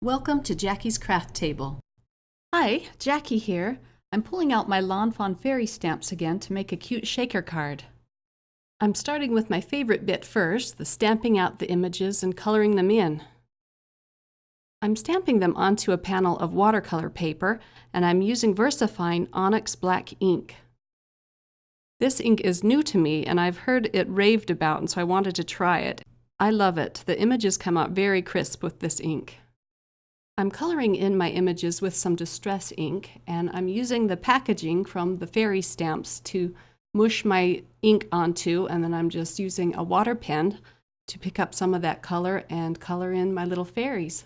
Welcome to Jackie's Craft Table. Hi, Jackie here. I'm pulling out my Lawn Fawn fairy stamps again to make a cute shaker card. I'm starting with my favorite bit first, the stamping out the images and coloring them in. I'm stamping them onto a panel of watercolor paper, and I'm using VersaFine Onyx Black ink. This ink is new to me, and I've heard it raved about, and so I wanted to try it. I love it. The images come out very crisp with this ink. I'm coloring in my images with some distress ink, and I'm using the packaging from the fairy stamps to mush my ink onto, and then I'm just using a water pen to pick up some of that color and color in my little fairies.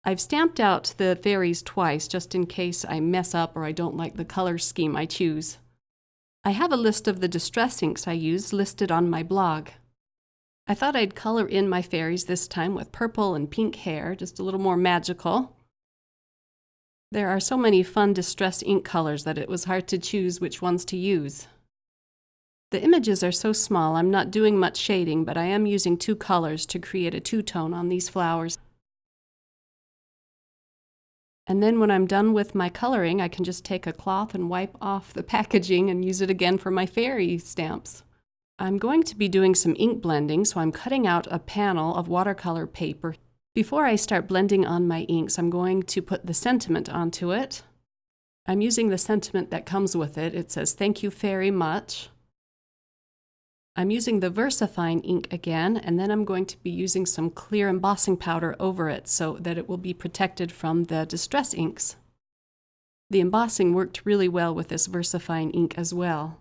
I've stamped out the fairies twice just in case I mess up or I don't like the color scheme I choose. I have a list of the distress inks I use listed on my blog. I thought I'd color in my fairies this time with purple and pink hair, just a little more magical. There are so many fun distress ink colors that it was hard to choose which ones to use. The images are so small I'm not doing much shading, but I am using two colors to create a two-tone on these flowers. And then when I'm done with my coloring, I can just take a cloth and wipe off the packaging and use it again for my fairy stamps. I'm going to be doing some ink blending, so I'm cutting out a panel of watercolor paper. Before I start blending on my inks, I'm going to put the sentiment onto it. I'm using the sentiment that comes with it. It says, "Thank you very much." I'm using the VersaFine ink again, and then I'm going to be using some clear embossing powder over it so that it will be protected from the distress inks. The embossing worked really well with this VersaFine ink as well.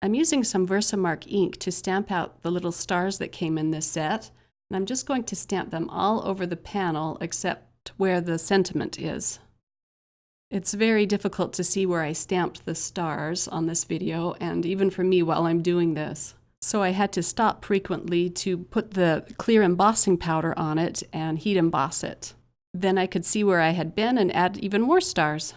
I'm using some Versamark ink to stamp out the little stars that came in this set, and I'm just going to stamp them all over the panel except where the sentiment is. It's very difficult to see where I stamped the stars on this video, and even for me while I'm doing this. So I had to stop frequently to put the clear embossing powder on it and heat emboss it. Then I could see where I had been and add even more stars.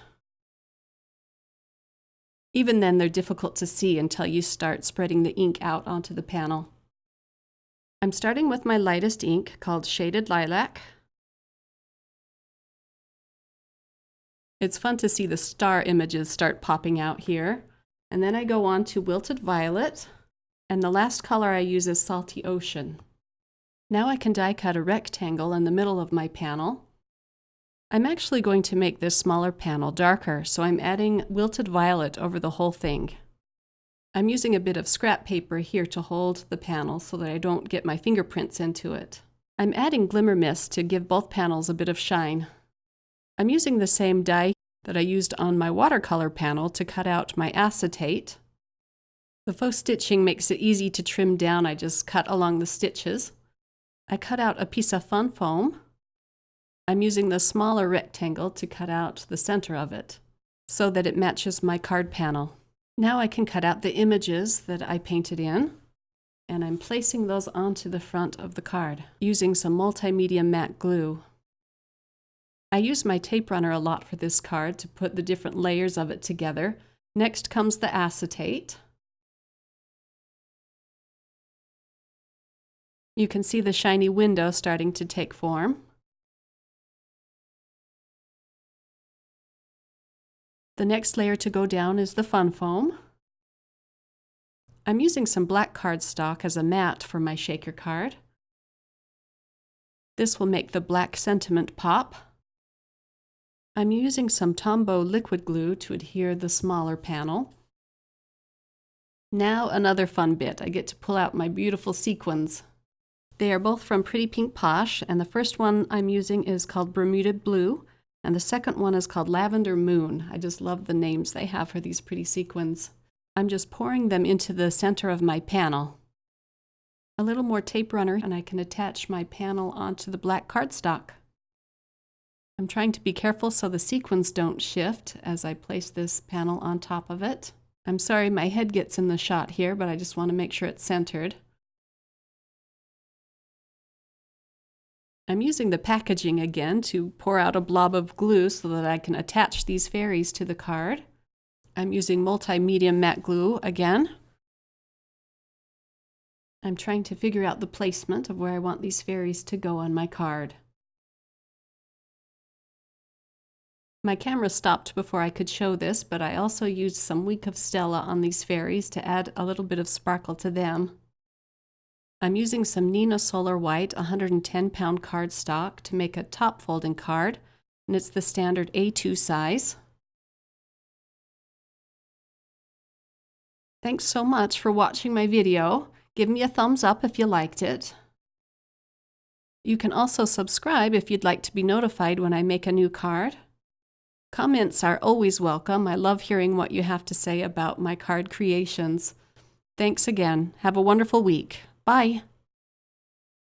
Even then, they're difficult to see until you start spreading the ink out onto the panel. I'm starting with my lightest ink called Shaded Lilac. It's fun to see the star images start popping out here. And then I go on to Wilted Violet, and the last color I use is Salty Ocean. Now I can die cut a rectangle in the middle of my panel. I'm actually going to make this smaller panel darker, so I'm adding Wilted Violet over the whole thing. I'm using a bit of scrap paper here to hold the panel so that I don't get my fingerprints into it. I'm adding Glimmer Mist to give both panels a bit of shine. I'm using the same die that I used on my watercolor panel to cut out my acetate. The faux stitching makes it easy to trim down. I just cut along the stitches. I cut out a piece of fun foam. I'm using the smaller rectangle to cut out the center of it so that it matches my card panel. Now I can cut out the images that I painted in, and I'm placing those onto the front of the card using some multimedia matte glue. I use my tape runner a lot for this card to put the different layers of it together. Next comes the acetate. You can see the shiny window starting to take form. The next layer to go down is the fun foam. I'm using some black cardstock as a mat for my shaker card. This will make the black sentiment pop. I'm using some Tombow liquid glue to adhere the smaller panel. Now another fun bit. I get to pull out my beautiful sequins. They are both from Pretty Pink Posh, and the first one I'm using is called Bermuda Blue. And the second one is called Lavender Moon. I just love the names they have for these pretty sequins. I'm just pouring them into the center of my panel. A little more tape runner and I can attach my panel onto the black cardstock. I'm trying to be careful so the sequins don't shift as I place this panel on top of it. I'm sorry my head gets in the shot here, but I just want to make sure it's centered. I'm using the packaging again to pour out a blob of glue so that I can attach these fairies to the card. I'm using multimedia matte glue again. I'm trying to figure out the placement of where I want these fairies to go on my card. My camera stopped before I could show this, but I also used some Week of Stella on these fairies to add a little bit of sparkle to them. I'm using some Nina Solar White 110-pound cardstock to make a top folding card, and it's the standard A2 size. Thanks so much for watching my video. Give me a thumbs up if you liked it. You can also subscribe if you'd like to be notified when I make a new card. Comments are always welcome. I love hearing what you have to say about my card creations. Thanks again. Have a wonderful week. Bye.